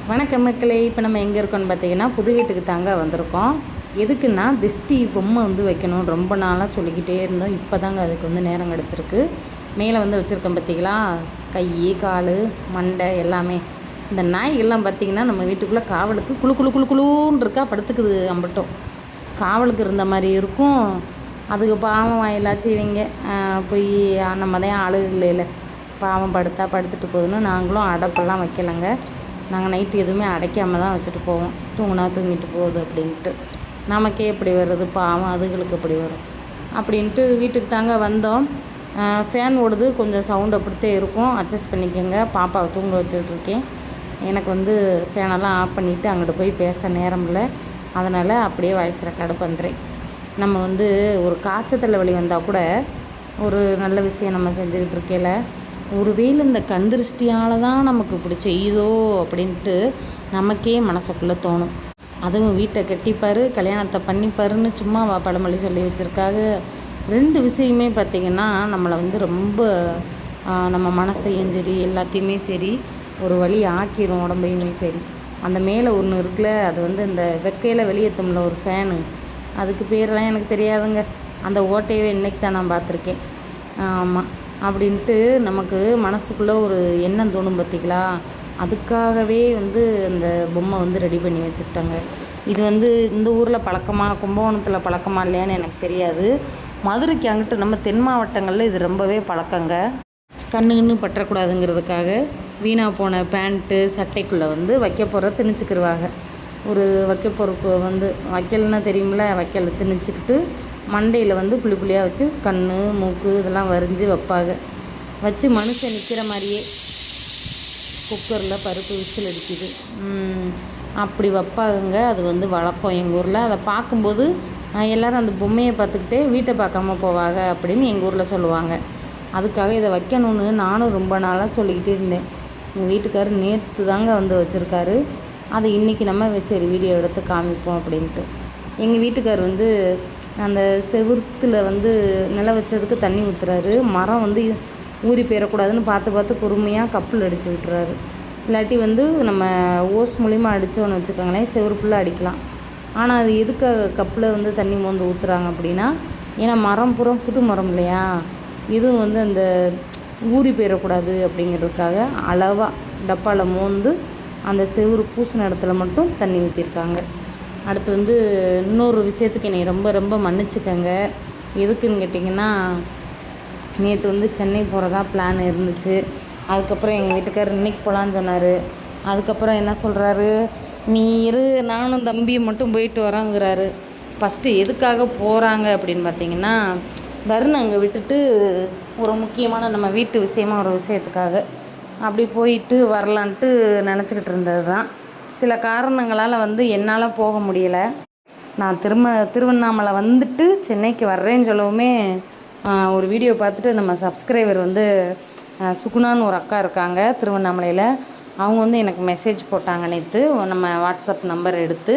வணக்கம் மக்களே. இப்போ நம்ம எங்கே இருக்கோம்னு பார்த்தீங்கன்னா புது வீட்டுக்கு தாங்க வந்திருக்கோம். எதுக்குன்னா திஷ்டி பொம்மை வைக்கணும் ரொம்ப நாளாக சொல்லிக்கிட்டே இருந்தோம். இப்போ தாங்க அதுக்கு நேரம் கிடச்சிருக்கு. மேலே வச்சுருக்கோம் பார்த்தீங்களா, கை கால் மண்டை எல்லாமே. இந்த நாய்கள்லாம் பார்த்திங்கன்னா நம்ம வீட்டுக்குள்ளே காவலுக்கு குழு குழு குழு குழுன்னு இருக்கா படுத்துக்குது. அம்பட்டும் காவலுக்கு இருந்த மாதிரி இருக்கும். அதுக்கு பாவம் வாயிலாச்சும் இவங்க போய் நம்ம தான் ஆளு இல்லைல்ல, பாவம் படுத்துட்டு போகுதுன்னு நாங்களும் அடப்பெல்லாம் வைக்கலைங்க. நாங்கள் நைட்டு எதுவுமே அடைக்காமல் தான் வச்சுட்டு போவோம். தூங்கினா தூங்கிட்டு போகுது அப்படின்ட்டு. நமக்கே இப்படி வருது, பாவம் அதுகளுக்கு இப்படி வரும் அப்படின்ட்டு வீட்டுக்கு தாங்க வந்தோம். ஃபேன் ஓடுது, கொஞ்சம் சவுண்டு அப்படித்தான் இருக்கும், அட்ஜஸ்ட் பண்ணிக்கோங்க. பாப்பாவை தூங்க வச்சுட்ருக்கேன். எனக்கு ஃபேனெல்லாம் ஆஃப் பண்ணிவிட்டு அங்கிட்டு போய் பேச நேரம் இல்லை. அதனால் அப்படியே வாய்ஸ் ரெக்கார்டு பண்ணுறேன். நம்ம ஒரு காய்ச்சல் வலி வந்தால் கூட ஒரு நல்ல விஷயம் நம்ம செஞ்சுக்கிட்டு இருக்கையில் ஒருவேளை இந்த கண் திருஷ்டியால் தான் நமக்கு இப்படி செய்யுதோ அப்படின்ட்டு நமக்கே மனசுக்குள்ளே தோணும். அதுவும் வீட்டை கட்டிப்பார், கல்யாணத்தை பண்ணிப்பாருன்னு சும்மா பழமொழி சொல்லி வச்சுருக்காங்க. ரெண்டு விஷயமே பார்த்திங்கன்னா நம்மளை ரொம்ப நம்ம மனசையும் சரி எல்லாத்தையுமே சரி ஒரு வழி ஆக்கிரும், உடம்பையுமே சரி. அந்த மேலே ஒன்று இருக்குல்ல, அது இந்த வெக்கையில் வெளியேற்றும்ல ஒரு ஃபேனு, அதுக்கு பேரெல்லாம் எனக்கு தெரியாதுங்க. அந்த ஓட்டையவே இன்றைக்கி தான் நான் பார்த்துருக்கேன். ஆமாம், அப்படின்ட்டு நமக்கு மனசுக்குள்ளே ஒரு எண்ணம் தோணும் பார்த்திங்களா. அதுக்காகவே அந்த பொம்மை ரெடி பண்ணி வச்சுக்கிட்டாங்க. இது இந்த ஊரில் பழக்கமாக, கும்பகோணத்தில் பழக்கமாக இல்லையான்னு எனக்கு தெரியாது. மதுரைக்கு அங்கிட்டு நம்ம தென் மாவட்டங்களில் இது ரொம்பவே பழக்கங்க. கண்ணு பற்றக்கூடாதுங்கிறதுக்காக வீணாக போன பேண்ட்டு சட்டைக்குள்ளே வைக்க போகிற திணிச்சுக்கிடுவாங்க. ஒரு வைக்க பொறுப்பு வைக்கல்னா தெரியுமில்ல, வைக்கல திணிச்சிக்கிட்டு மண்டையில் புள்ளி புள்ளியாக வச்சு கண் மூக்கு இதெல்லாம் வரைஞ்சி வைப்பாங்க. வச்சு மனுஷன் நிற்கிற மாதிரியே குக்கரில் பருப்பு விசில் அடிக்குது அப்படி வைப்பாங்க. அது வழக்கம் எங்கள் ஊரில். அதை பார்க்கும்போது எல்லோரும் அந்த பொம்மையை பார்த்துக்கிட்டே வீட்டை பார்க்காம போவாங்க அப்படின்னு எங்கள் ஊரில் சொல்லுவாங்க. அதுக்காக இதை வைக்கணும்னு நானும் ரொம்ப நாளாக சொல்லிக்கிட்டே இருந்தேன். எங்கள் வீட்டுக்காரர் நேற்று தாங்க வச்சுருக்காரு. அதை இன்றைக்கி நம்ம சரி வீடியோ எடுத்து காமிப்போம் அப்படின்ட்டு. எங்கள் வீட்டுக்கார் அந்த செவுத்தில் நில வச்சதுக்கு தண்ணி ஊற்றுறாரு. மரம் ஊறி போயிடக்கூடாதுன்னு பார்த்து பொறுமையாக கப்பில் அடித்து விட்டுறாரு. இல்லாட்டி நம்ம ஓஸ் மூலிமா அடித்தோன்னு வச்சுக்கோங்களேன், செவுரு ஃபுல்லாக அடிக்கலாம். ஆனால் அது எதுக்காக கப்பில் தண்ணி மோந்து ஊற்றுறாங்க அப்படின்னா, ஏன்னா மரம் புறம் புது மரம் இல்லையா, இதுவும் அந்த ஊறி போயிடக்கூடாது அப்படிங்கிறதுக்காக அளவாக டப்பாவில் மோந்து அந்த செவுரு பூசின இடத்துல மட்டும் தண்ணி ஊற்றிருக்காங்க. அடுத்து இன்னொரு விஷயத்துக்கு என்னை ரொம்ப ரொம்ப மன்னிச்சுக்கங்க. எதுக்குன்னு கேட்டிங்கன்னா, நேற்று சென்னை போகிறதா பிளான் இருந்துச்சு. அதுக்கப்புறம் எங்கள் வீட்டுக்காரர் இன்றைக்கி போகலான்னு சொன்னார். அதுக்கப்புறம் என்ன சொல்கிறாரு, நீ இரு நானும் தம்பியை மட்டும் போயிட்டு வரோங்கிறாரு. ஃபஸ்ட்டு எதுக்காக போகிறாங்க அப்படின்னு பார்த்தீங்கன்னா, தருண் அங்கே விட்டுட்டு ஒரு முக்கியமான நம்ம வீட்டு விஷயமா ஒரு விஷயத்துக்காக அப்படி போயிட்டு வரலான்ட்டு நினச்சிக்கிட்டு இருந்தது தான். சில காரணங்களால் என்னால் போக முடியலை. நான் திருவண்ணாமலை சென்னைக்கு வர்றேன்னு சொல்லவுமே ஒரு வீடியோ பார்த்துட்டு நம்ம சப்ஸ்கிரைபர் சுகுணான்னு ஒரு அக்கா இருக்காங்க திருவண்ணாமலையில். அவங்க எனக்கு மெசேஜ் போட்டாங்க நேற்று. நம்ம வாட்ஸ்அப் நம்பர் எடுத்து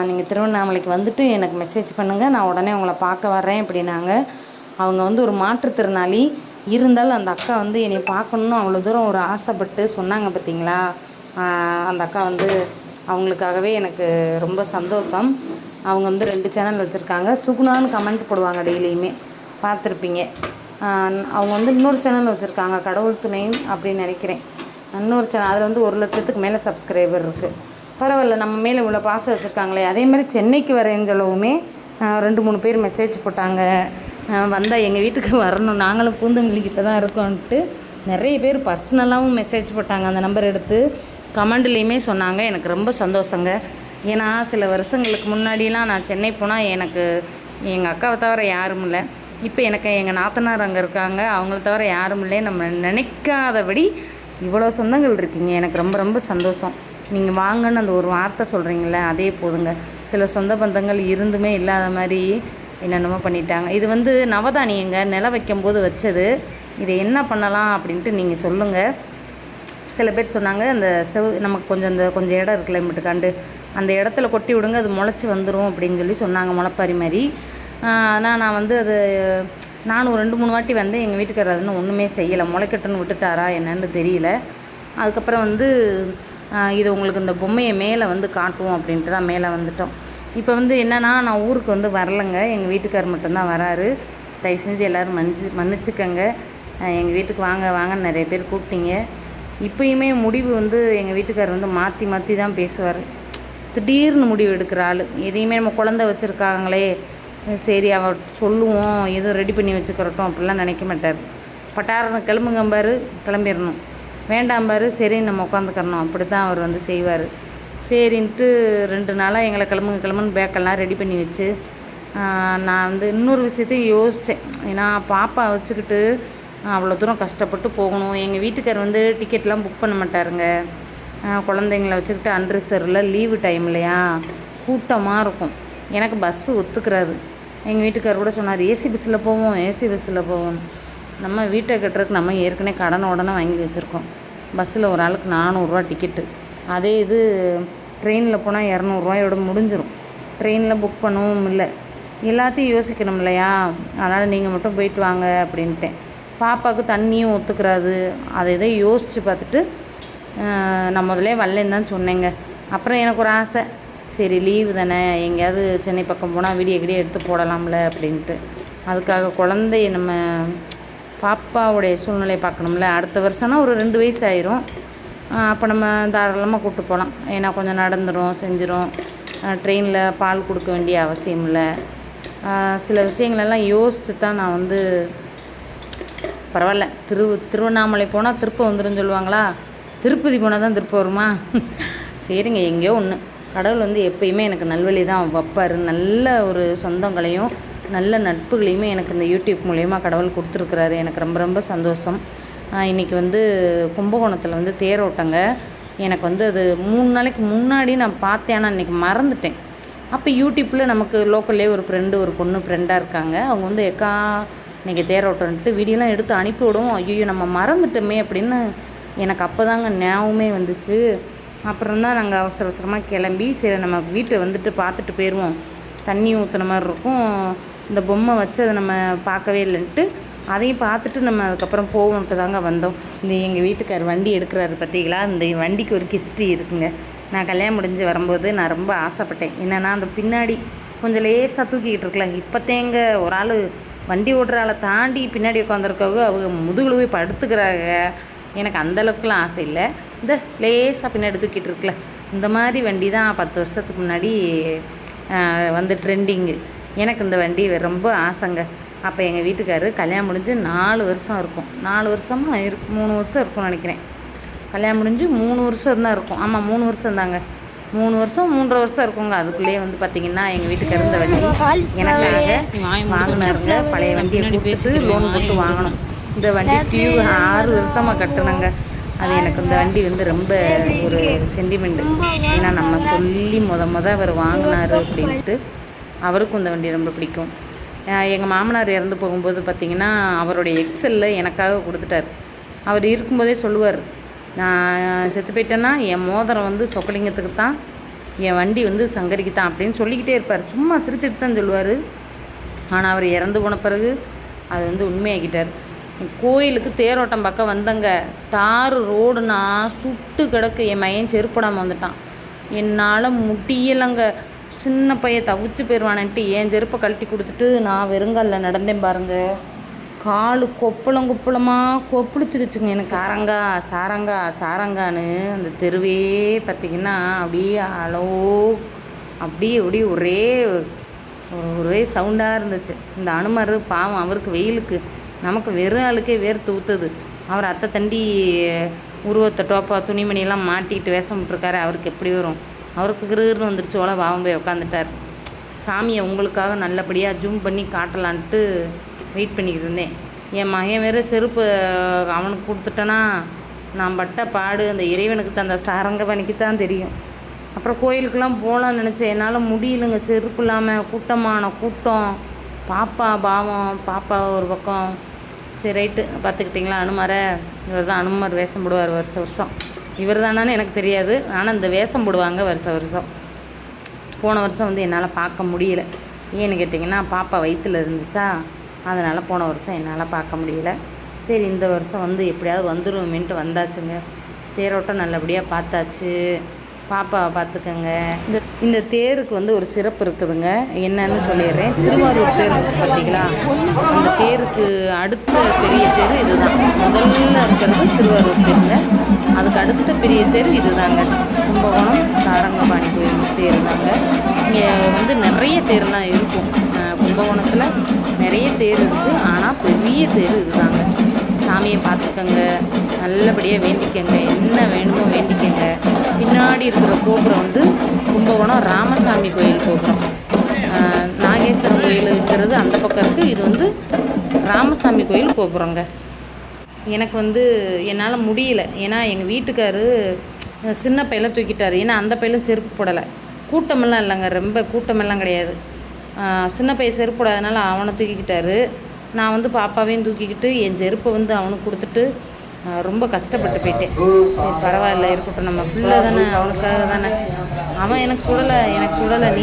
நீங்கள் திருவண்ணாமலைக்கு எனக்கு மெசேஜ் பண்ணுங்கள், நான் உடனே உங்களை பார்க்க வர்றேன் அப்படின்னாங்க. அவங்க ஒரு மாற்றுத்திறனாளி இருந்தாலும் அந்த அக்கா என்னை பார்க்கணுன்னு அவ்வளோ தூரம் ஒரு ஆசைப்பட்டு சொன்னாங்க பார்த்தீங்களா. அந்த அக்கா அவங்களுக்காகவே எனக்கு ரொம்ப சந்தோஷம். அவங்க 2 சேனல் வச்சுருக்காங்க. சுகுணான்னு கமெண்ட் போடுவாங்க, டெய்லியுமே பார்த்துருப்பீங்க. அவங்க இன்னொரு சேனல் வச்சுருக்காங்க, கடவுள் துணை அப்படின்னு நினைக்கிறேன். இன்னொரு சேனல் அதில் 1 லட்சத்துக்கு மேலே சப்ஸ்கிரைபர் இருக்குது. பரவாயில்ல, நம்ம மேலே இவ்வளோ பாசம் வச்சுருக்காங்களே. அதேமாதிரி சென்னைக்கு வரேன்னு சொல்லவுமே 2-3 பேர் மெசேஜ் போட்டாங்க, வந்தால் எங்கள் வீட்டுக்கு வரணும், நாங்களும் பூந்தமல்லிக்கு இப்போ தான் இருக்கோன்ட்டு நிறைய பேர் பர்சனலாகவும் மெசேஜ் போட்டாங்க. அந்த நம்பர் எடுத்து கமெண்ட்லேயுமே சொன்னாங்க. எனக்கு ரொம்ப சந்தோஷங்க. ஏன்னா சில வருஷங்களுக்கு முன்னாடிலாம் நான் சென்னை போனால் எனக்கு எங்கள் அக்காவை தவிர யாரும் இல்லை. இப்போ எனக்கு எங்கள் நாத்தனார் அங்கே இருக்காங்க, அவங்கள தவிர யாரும் இல்லை. நம்ம நினைக்காதபடி இவ்வளோ சொந்தங்கள் இருக்கீங்க. எனக்கு ரொம்ப ரொம்ப சந்தோஷம். நீங்கள் வாங்கன்னு அந்த ஒரு வார்த்தை சொல்கிறீங்களே, அதே போதுங்க. சில சொந்த பந்தங்கள் இருந்துமே இல்லாத மாதிரி என்னென்னமோ பண்ணிட்டாங்க. இது நவதானியங்க, நில வைக்கும்போது வச்சது. இதை என்ன பண்ணலாம் அப்படின்ட்டு நீங்கள் சொல்லுங்கள். சில பேர் சொன்னாங்க, அந்த நமக்கு கொஞ்சம் இடம் இருக்குல்ல மட்டுக்காண்டு, அந்த இடத்துல கொட்டி விடுங்க, அது முளைச்சி வந்துடும் அப்படின்னு சொல்லி சொன்னாங்க, முளைப்பாரி மாதிரி. ஆனால் நான் அது நானும் 2-3 வாட்டி எங்கள் வீட்டுக்காரர் ஒன்றுமே செய்யலை, முளைக்கட்டுன்னு விட்டுட்டாரா என்னன்னு தெரியல. அதுக்கப்புறம் இது உங்களுக்கு இந்த பொம்மையை மேலே வந்து காட்டுவோம் அப்படின்ட்டு தான் மேலே வந்துட்டோம். இப்போ வந்து என்னென்னா, நான் ஊருக்கு வந்து வரலைங்க, எங்கள் வீட்டுக்கார் மட்டும்தான் வராரு. தயவு செஞ்சு எல்லோரும் மன்னிச்சுக்கங்க. எங்கள் வீட்டுக்கு வாங்க வாங்கன்னு நிறைய பேர் கூப்பிட்டீங்க. இப்போயுமே முடிவு வந்து எங்கள் வீட்டுக்கார் வந்து மாற்றி மாற்றி தான் பேசுவார். திடீர்னு முடிவு எடுக்கிற ஆள். எதையுமே நம்ம குழந்த வச்சுருக்காங்களே, சரி அவ சொல்லுவோம், எதுவும் ரெடி பண்ணி வச்சுக்கிறட்டும் அப்படிலாம் நினைக்க மாட்டார். பட்டாரன்னு கிளம்புங்கம்பார், கிளம்பிடணும். வேண்டாம்பார், சரி நம்ம உட்காந்துக்கிறணும். அப்படி தான் அவர் வந்து செய்வார். சரின்ட்டு 2 நாளாக எங்களை கிளம்புன்னு பேக்கெல்லாம் ரெடி பண்ணி வச்சு, நான் வந்து இன்னொரு விஷயத்தையும் யோசித்தேன். ஏன்னா பாப்பா வச்சுக்கிட்டு அவ்வளோ தூரம் கஷ்டப்பட்டு போகணும். எங்கள் வீட்டுக்கார் வந்து டிக்கெட்லாம் புக் பண்ண மாட்டாருங்க. குழந்தைங்கள வச்சுக்கிட்டு அன்ரிசர்வில் லீவு டைம் இல்லையா, கூட்டமாக இருக்கும். எனக்கு பஸ்ஸு ஒத்துக்கிறாரு. எங்கள் வீட்டுக்கார் கூட சொன்னார், ஏசி பஸ்ஸில் போவோம். நம்ம வீட்டை கட்டுறதுக்கு நம்ம ஏற்கனவே உடனே வாங்கி வச்சுருக்கோம். பஸ்ஸில் ஒரு ஆளுக்கு 400 டிக்கெட்டு. அதே இது ட்ரெயினில் போனால் 200 முடிஞ்சிடும். ட்ரெயினில் புக் பண்ணவும் இல்லை. எல்லாத்தையும் யோசிக்கணும் இல்லையா, அதனால் நீங்கள் மட்டும் போயிட்டு வாங்க அப்படின்ட்டேன். பாப்பாவுக்கு தண்ணியும் ஒத்துக்கிறாது. அதை இதை யோசித்து பார்த்துட்டு நான் முதலே வரலேன்னு தான் சொன்னேங்க. அப்புறம் எனக்கு ஒரு ஆசை, சரி லீவு தானே, எங்கேயாவது சென்னை பக்கம் போனால் வீடியோ எடுத்து போடலாம்ல அப்படின்ட்டு. அதுக்காக குழந்தைய நம்ம பாப்பாவுடைய சூழ்நிலையை பார்க்கணும்ல. அடுத்த வருஷம்னா ஒரு 2 வயசு ஆயிரும். அப்போ நம்ம தாராளமாக கூப்பிட்டு போகலாம். ஏன்னா கொஞ்சம் நடந்துடும், செஞ்சிடும். ட்ரெயினில் பால் கொடுக்க வேண்டிய அவசியம் இல்லை. சில விஷயங்களெல்லாம் யோசித்து தான் நான் வந்து பரவாயில்ல, திருவண்ணாமலை போனால் திருப்பம் வந்துடும் சொல்லுவாங்களா, திருப்பதி போனால் தான் திருப்பம் வருமா? சரிங்க, எங்கேயோ ஒன்று. கடவுள் வந்து எப்பயுமே எனக்கு நல்வழி தான் வைப்பார். நல்ல ஒரு சொந்தங்களையும் நல்ல நட்புகளையுமே எனக்கு இந்த யூடியூப் மூலயமா கடவுள் கொடுத்துருக்குறாரு. எனக்கு ரொம்ப ரொம்ப சந்தோஷம். இன்றைக்கி வந்து கும்பகோணத்தில் வந்து தேரோட்டங்க. எனக்கு வந்து அது 3 நாளைக்கு முன்னாடி நான் பார்த்தேன், ஆனால் இன்றைக்கி மறந்துட்டேன். அப்போ யூடியூப்பில் நமக்கு லோக்கல்லே ஒரு பொண்ணு ஃப்ரெண்டாக இருக்காங்க. அவங்க வந்து எக்கா இன்றைக்கி தேரோட்டம்ன்ட்டு வீடியோலாம் எடுத்து அனுப்பி விடுவோம். ஐயோ நம்ம மறந்துட்டோமே அப்படின்னு எனக்கு அப்போ தாங்க ஞாபகமே வந்துச்சு. அப்புறம் தான் நாங்கள் அவசரமாக கிளம்பி, சரி நம்ம வீட்டை வந்துட்டு பார்த்துட்டு போயிடுவோம், தண்ணி ஊற்றுன மாதிரி இருக்கும், இந்த பொம்மை வச்சு அதை நம்ம பார்க்கவே இல்லைன்ட்டு அதையும் பார்த்துட்டு நம்ம அதுக்கப்புறம் போவோன்ட்டு தாங்க வந்தோம். இந்த எங்கள் வீட்டுக்கார் வண்டி எடுக்கிறாரு பார்த்தீங்களா, இந்த வண்டிக்கு ஒரு ஹிஸ்ட்ரி இருக்குங்க. நான் கல்யாணம் முடிஞ்சு வரும்போது நான் ரொம்ப ஆசைப்பட்டேன். என்னென்னா அந்த பின்னாடி கொஞ்சம் லேசாக தூக்கிக்கிட்டு இருக்கல, இப்போ தேங்க ஒரு ஆள் வண்டி ஓட்டுற ஆளை தாண்டி பின்னாடி உட்காந்துருக்கவங்க அவங்க முதுகுல போய் படுத்துக்கிறாங்க. எனக்கு அந்தளவுக்குலாம் ஆசை இல்லை. இந்த லேசாக பின்னாடி தூக்கிட்டு இருக்கல, இந்த மாதிரி வண்டி தான் 10 வருஷத்துக்கு முன்னாடி வந்து ட்ரெண்டிங்கு. எனக்கு இந்த வண்டி ரொம்ப ஆசைங்க. அப்போ எங்கள் வீட்டுக்கார் கல்யாணம் முடிஞ்சு 4 வருஷம் இருக்கும். 4 வருஷமாக 3 வருஷம் இருக்கும்னு நினைக்கிறேன். கல்யாணம் முடிஞ்சு 3 வருஷம் தான் இருக்கும். ஆமாம், 3 வருஷம் தாங்க. 3 வருஷம் 3.5 வருஷம் இருக்குங்க. அதுக்குள்ளேயே வந்து பார்த்திங்கன்னா எங்கள் வீட்டுக்கார் இந்த வண்டி எனக்காக வாங்கினாருங்க. பழைய வண்டியை கொடுத்து லோன் போட்டு வாங்கணும். இந்த வண்டி 6 வருஷமாக கட்டணுங்க. அது எனக்கு இந்த வண்டி வந்து ரொம்ப ஒரு சென்டிமெண்ட்டு. ஏன்னா நம்ம சொல்லி அவர் வாங்கினார் அப்படின்ட்டு. அவருக்கும் இந்த வண்டி ரொம்ப பிடிக்கும். எங்கள் மாமனார் இறந்து போகும்போது பார்த்திங்கன்னா அவருடைய எக்ஸலில் எனக்காக கொடுத்துட்டார். அவர் இருக்கும்போதே சொல்லுவார், நான் செத்து போயிட்டேன்னா என் மோதிரம் வந்து சொக்கலிங்கத்துக்கு தான், என் வண்டி வந்து சங்கரிக்கு தான் அப்படின்னு சொல்லிக்கிட்டே இருப்பார். சும்மா சிரிச்சுட்டு தான் சொல்லுவார். ஆனால் அவர் இறந்து போன பிறகு அது வந்து உண்மையாக்கிட்டார். கோயிலுக்கு தேரோட்டம் பக்கம் வந்தங்க, தார் ரோடுனா சுட்டு கிடக்கு. என் மையன் செருப்படாமல் வந்துட்டான். என்னால் முடியலைங்க. சின்ன பையன் தவிச்சு போயிடுவானன்ட்டு என் செருப்பை கழட்டி கொடுத்துட்டு நான் வெறுங்காலில் நடந்தேன் பாருங்கள். காலு கொப்பளமாக கொப்பளிச்சுக்கிச்சுங்க. எனக்கு சாரங்கான்னு அந்த தெருவே பார்த்திங்கன்னா அப்படியே அப்படியே ஒரே சவுண்டாக இருந்துச்சு. இந்த அனுமர் பாவம், அவருக்கு வெயிலுக்கு, நமக்கு வெறும் ஆளுக்கே வேர்த்து ஊற்றுது. அவர் அத்தை தண்டி உருவத்தை டோப்பா துணிமணியெல்லாம் மாட்டிக்கிட்டு வேஷம் விட்டுருக்காரு. அவருக்கு எப்படி வரும்? அவருக்கு கிருன்னு வந்துருச்சு ஓல, பாவம் போய் உட்காந்துட்டார். சாமியை உங்களுக்காக நல்லபடியாக ஜூம் பண்ணி காட்டலான்ட்டு வெயிட் பண்ணிக்கிட்டு இருந்தேன். என் மகன் வேறு செருப்பு அவனுக்கு கொடுத்துட்டேன்னா நான் பட்ட பாடு அந்த இறைவனுக்கு தான், அந்த சாரங்க பணிக்கு தான் தெரியும். அப்புறம் கோயிலுக்கெல்லாம் போகலான்னு நினச்சேன், என்னால் முடியலைங்க. செருப்பு இல்லாமல் கூட்டம். பாப்பா பாவம், பாப்பா ஒரு பக்கம். சரி ரைட்டு, பார்த்துக்கிட்டிங்களா அனுமாரை? இவர் தான் அனுமார் வேஷம் போடுவார் வருஷம். இவர் தானான்னு எனக்கு தெரியாது, ஆனால் இந்த வேஷம் போடுவாங்க வருஷம். போன வருஷம் வந்து என்னால் பார்க்க முடியல. ஏன்னு கேட்டிங்கன்னா பாப்பா வயிற்றில் இருந்துச்சா, அதனால் போன வருஷம் என்னால் பார்க்க முடியல. சரி இந்த வருஷம் வந்து எப்படியாவது வந்துடுவோமேன்ட்டு வந்தாச்சுங்க. தேரோட்டம் நல்லபடியாக பார்த்தாச்சு. பாப்பாவை பார்த்துக்கங்க. இந்த தேருக்கு வந்து ஒரு சிறப்பு இருக்குதுங்க. என்னன்னு சொல்லிடுறேன். திருவாரூர் தேர் பார்த்தீங்களா, அந்த தேருக்கு அடுத்த பெரிய தேர் இதுதான். முதல்ல இருக்கிறது திருவாரூர் தேருங்க. அதுக்கு அடுத்த பெரிய தேர் இதுதாங்க. கும்பகோணம் சாரங்கபாணி கோயில் தேர் தாங்க. இங்கே வந்து நிறைய தேர்லாம் இருக்கும். கும்பகோணத்தில் நிறைய தேர் இருக்குது. ஆனால் பெரிய தேர் இதுதாங்க. சாமியை பார்த்துக்கங்க, நல்லபடியாக வேண்டிக்கங்க, என்ன வேணுமோ வேண்டிக்கங்க. பின்னாடி இருக்கிற கோபுரம் வந்து கும்பகோணம் ராமசாமி கோயில் கோபுரம். நாகேஸ்வரம் கோயிலுங்கிறது அந்த பக்கம் இருக்குது. இது வந்து ராமசாமி கோயில் கோபுரங்க. எனக்கு வந்து என்னால் முடியல. ஏன்னா எங்கள் வீட்டுக்காரு சின்ன பையெல்லாம் தூக்கிட்டார். ஏன்னா அந்த பையலும் செருப்பு போடலை. கூட்டமெல்லாம் இல்லைங்க, ரொம்ப கூட்டமெல்லாம் கிடையாது. சின்ன பையன் செருப்பு போடாதனால அவனை தூக்கிக்கிட்டாரு. நான் வந்து பாப்பாவையும் தூக்கிக்கிட்டு என் செருப்பை வந்து அவனுக்கு கொடுத்துட்டு ரொம்ப கஷ்டப்பட்டு போயிட்டேன். சரி பரவாயில்ல இருக்கட்டும், நம்ம பிள்ளை தானே, அவனுக்காக தானே. அவன் எனக்கு சுடலை நீ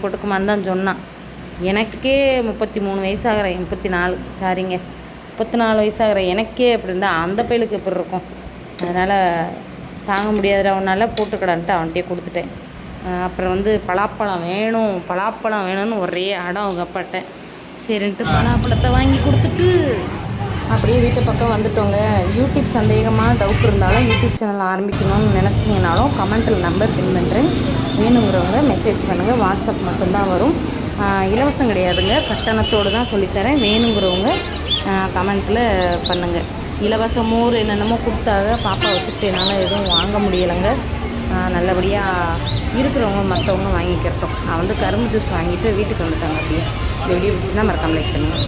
போட்டுக்குமான்னு தான் சொன்னான். எனக்கே 33 வயசாகிறேன், 34 வயசாகிறேன். எனக்கே அப்படி இருந்தால் அந்த பையலுக்கு எப்படி இருக்கும்? அதனால் தாங்க முடியாதுடா, அவனால் போட்டுக்கடான்ட்டு அவன்கிட்டே கொடுத்துட்டேன். அப்புறம் வந்து பலாப்பழம் வேணும்னு ஒரே அடம் அவங்க அப்பாட்ட. சரின்ட்டு பலாப்பழத்தை வாங்கி கொடுத்துட்டு அப்படியே வீட்டு பக்கம் வந்துட்டோங்க. யூடியூப் சந்தேகமாக டவுட் இருந்தாலும் யூடியூப் சேனல் ஆரம்பிக்கணும்னு நினச்சிங்கனாலும் கமெண்ட்டில் நம்பர் பின் பண்ணுறேன். வேணுங்கிறவங்க மெசேஜ் பண்ணுங்கள். வாட்ஸ்அப் மட்டும்தான் வரும், இலவசம் கிடையாதுங்க, கட்டணத்தோடு தான் சொல்லித்தரேன். வேணுங்கிறவங்க கமெண்ட்டில் பண்ணுங்கள். இலவச மோர் என்னென்னமோ கொடுத்தாக பாப்பா வச்சுக்கிட்டு என்னால் எதுவும் வாங்க முடியலைங்க. நல்லபடியாக இருக்கிறவங்க மற்றவங்க வாங்கிக்கிறட்டும். நான் வந்து கரும்பு ஜூஸ் வாங்கிட்டு வீட்டுக்கு வந்துட்டாங்க. அப்படியே இந்த வீடியோ பிடிச்சிருந்தா மறக்காம லைக் பண்ணுங்கள்.